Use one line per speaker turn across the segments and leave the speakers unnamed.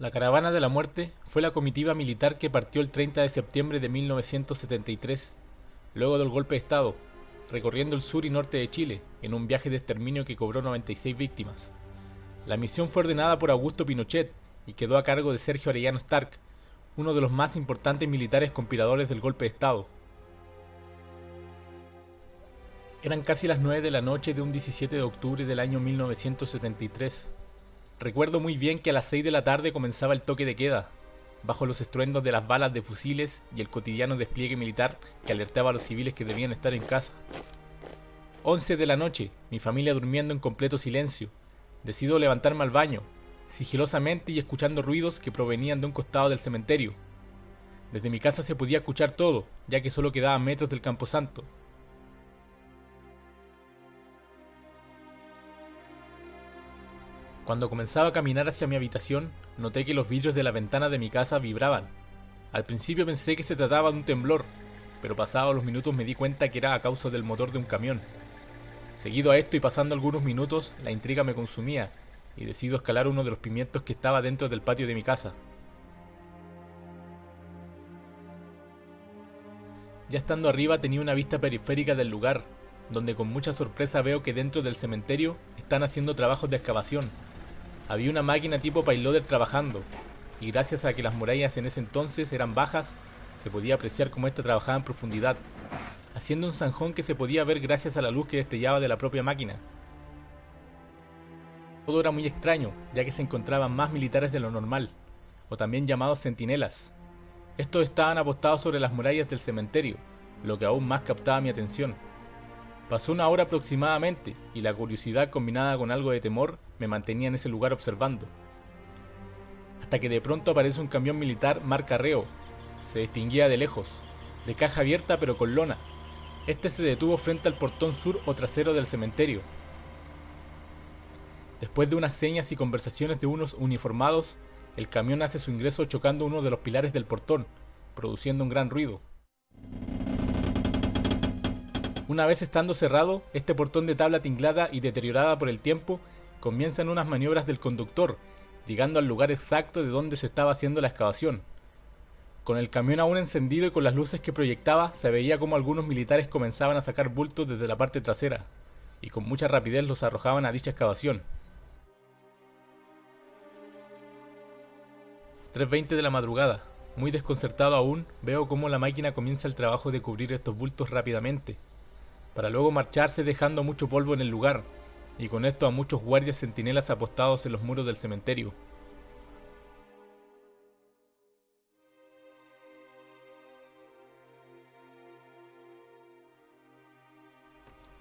La Caravana de la Muerte fue la comitiva militar que partió el 30 de septiembre de 1973, luego del golpe de Estado, recorriendo el sur y norte de Chile, en un viaje de exterminio que cobró 96 víctimas. La misión fue ordenada por Augusto Pinochet y quedó a cargo de Sergio Arellano Stark, uno de los más importantes militares conspiradores del golpe de Estado. Eran casi las 9 de la noche de un 17 de octubre del año 1973. Recuerdo muy bien que a las 6 de la tarde comenzaba el toque de queda, bajo los estruendos de las balas de fusiles y el cotidiano despliegue militar que alertaba a los civiles que debían estar en casa. 11 de la noche, mi familia durmiendo en completo silencio. Decido levantarme al baño, sigilosamente y escuchando ruidos que provenían de un costado del cementerio. Desde mi casa se podía escuchar todo, ya que solo quedaba metros del camposanto. Cuando comenzaba a caminar hacia mi habitación, noté que los vidrios de la ventana de mi casa vibraban. Al principio pensé que se trataba de un temblor, pero pasados los minutos me di cuenta que era a causa del motor de un camión. Seguido a esto y pasando algunos minutos, la intriga me consumía, y decido escalar uno de los pimientos que estaba dentro del patio de mi casa. Ya estando arriba tenía una vista periférica del lugar, donde con mucha sorpresa veo que dentro del cementerio están haciendo trabajos de excavación. Había una máquina tipo payloader trabajando, y gracias a que las murallas en ese entonces eran bajas, se podía apreciar cómo ésta trabajaba en profundidad, haciendo un zanjón que se podía ver gracias a la luz que destellaba de la propia máquina. Todo era muy extraño, ya que se encontraban más militares de lo normal, o también llamados centinelas. Estos estaban apostados sobre las murallas del cementerio, lo que aún más captaba mi atención. Pasó una hora aproximadamente, y la curiosidad combinada con algo de temor me mantenía en ese lugar observando. Hasta que de pronto aparece un camión militar marca Reo. Se distinguía de lejos, de caja abierta pero con lona. Este se detuvo frente al portón sur o trasero del cementerio. Después de unas señas y conversaciones de unos uniformados, el camión hace su ingreso chocando uno de los pilares del portón, produciendo un gran ruido. Una vez estando cerrado, este portón de tabla tinglada y deteriorada por el tiempo, comienzan unas maniobras del conductor, llegando al lugar exacto de donde se estaba haciendo la excavación. Con el camión aún encendido y con las luces que proyectaba, se veía como algunos militares comenzaban a sacar bultos desde la parte trasera, y con mucha rapidez los arrojaban a dicha excavación. 3:20 de la madrugada. Muy desconcertado aún, veo cómo la máquina comienza el trabajo de cubrir estos bultos rápidamente, para luego marcharse dejando mucho polvo en el lugar, y con esto a muchos guardias centinelas apostados en los muros del cementerio.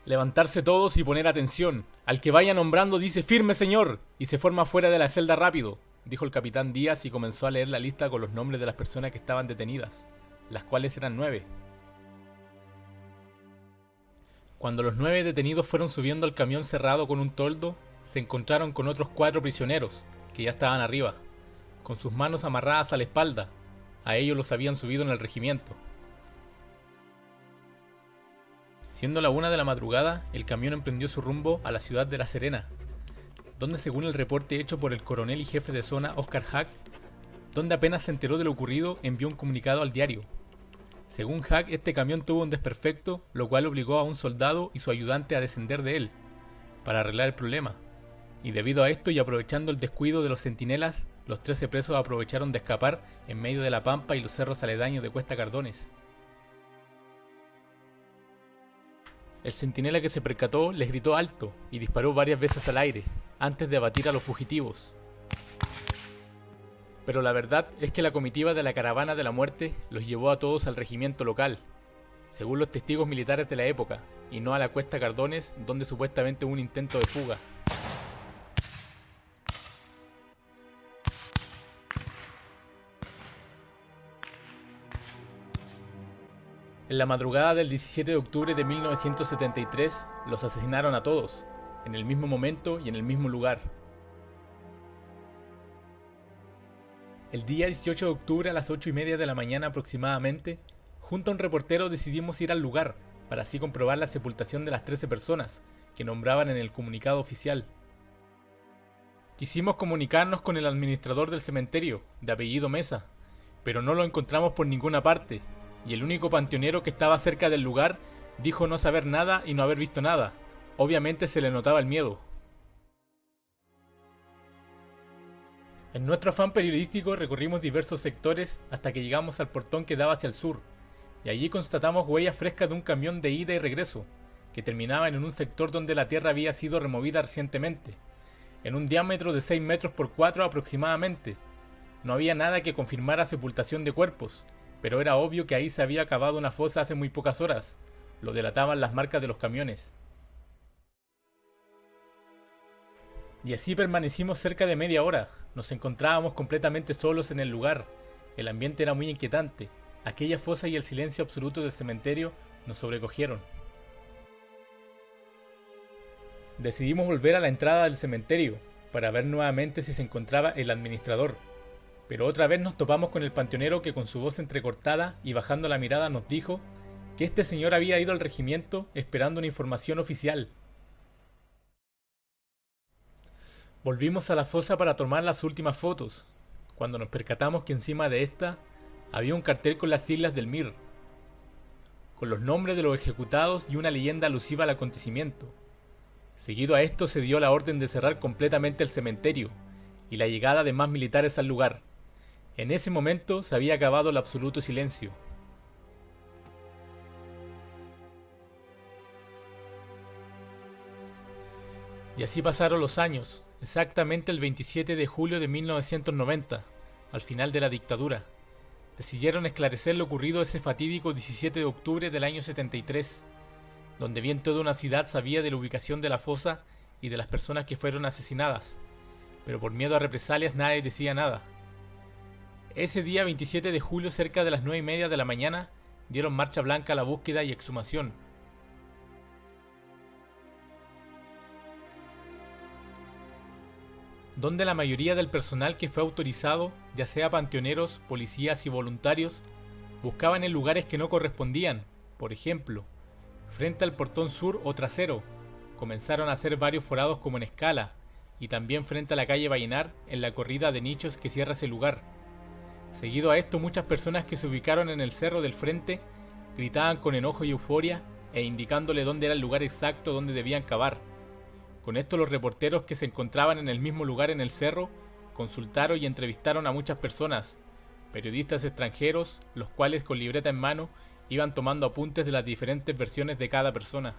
Levantarse todos y poner atención. Al que vaya nombrando dice firme señor, y se forma fuera de la celda rápido, dijo el capitán Díaz y comenzó a leer la lista con los nombres de las personas que estaban detenidas, las cuales eran 9. Cuando los 9 detenidos fueron subiendo al camión cerrado con un toldo, se encontraron con otros 4 prisioneros, que ya estaban arriba, con sus manos amarradas a la espalda. A ellos los habían subido en el regimiento. Siendo la 1 de la madrugada, el camión emprendió su rumbo a la ciudad de La Serena, donde según el reporte hecho por el coronel y jefe de zona Oscar Hack, donde apenas se enteró de lo ocurrido, envió un comunicado al diario. Según Hack, este camión tuvo un desperfecto, lo cual obligó a un soldado y su ayudante a descender de él, para arreglar el problema. Y debido a esto y aprovechando el descuido de los centinelas, los 13 presos aprovecharon de escapar en medio de la pampa y los cerros aledaños de Cuesta Cardones. El centinela que se percató les gritó alto y disparó varias veces al aire, antes de abatir a los fugitivos. Pero la verdad es que la comitiva de la Caravana de la Muerte los llevó a todos al regimiento local, según los testigos militares de la época, y no a la Cuesta Cardones, donde supuestamente hubo un intento de fuga. En la madrugada del 17 de octubre de 1973, los asesinaron a todos, en el mismo momento y en el mismo lugar. El día 18 de octubre a las 8:30 de la mañana aproximadamente, junto a un reportero decidimos ir al lugar, para así comprobar la sepultación de las 13 personas que nombraban en el comunicado oficial. Quisimos comunicarnos con el administrador del cementerio, de apellido Mesa, pero no lo encontramos por ninguna parte, y el único panteonero que estaba cerca del lugar dijo no saber nada y no haber visto nada. Obviamente se le notaba el miedo. En nuestro afán periodístico recorrimos diversos sectores hasta que llegamos al portón que daba hacia el sur, y allí constatamos huellas frescas de un camión de ida y regreso, que terminaban en un sector donde la tierra había sido removida recientemente, en un diámetro de 6 metros por 4 aproximadamente. No había nada que confirmara sepultación de cuerpos, pero era obvio que ahí se había cavado una fosa hace muy pocas horas. Lo delataban las marcas de los camiones. Y así permanecimos cerca de media hora. Nos encontrábamos completamente solos en el lugar. El ambiente era muy inquietante. Aquella fosa y el silencio absoluto del cementerio nos sobrecogieron. Decidimos volver a la entrada del cementerio para ver nuevamente si se encontraba el administrador, pero otra vez nos topamos con el panteonero que con su voz entrecortada y bajando la mirada nos dijo que este señor había ido al regimiento esperando una información oficial. Volvimos a la fosa para tomar las últimas fotos, cuando nos percatamos que encima de esta había un cartel con las siglas del MIR, con los nombres de los ejecutados y una leyenda alusiva al acontecimiento. Seguido a esto se dio la orden de cerrar completamente el cementerio y la llegada de más militares al lugar. En ese momento se había acabado el absoluto silencio. Y así pasaron los años, exactamente el 27 de julio de 1990, al final de la dictadura. Decidieron esclarecer lo ocurrido ese fatídico 17 de octubre del año 73. Donde bien toda una ciudad sabía de la ubicación de la fosa y de las personas que fueron asesinadas, pero por miedo a represalias nadie decía nada. Ese día 27 de julio, cerca de las 9:30 de la mañana, dieron marcha blanca a la búsqueda y exhumación. Donde la mayoría del personal que fue autorizado, ya sea panteoneros, policías y voluntarios, buscaban en lugares que no correspondían, por ejemplo, frente al portón sur o trasero, comenzaron a hacer varios forados como en escala, y también frente a la calle Vallenar en la corrida de nichos que cierra ese lugar. Seguido a esto, muchas personas que se ubicaron en el cerro del frente gritaban con enojo y euforia e indicándole dónde era el lugar exacto donde debían cavar. Con esto los reporteros que se encontraban en el mismo lugar en el cerro consultaron y entrevistaron a muchas personas, periodistas extranjeros, los cuales con libreta en mano iban tomando apuntes de las diferentes versiones de cada persona.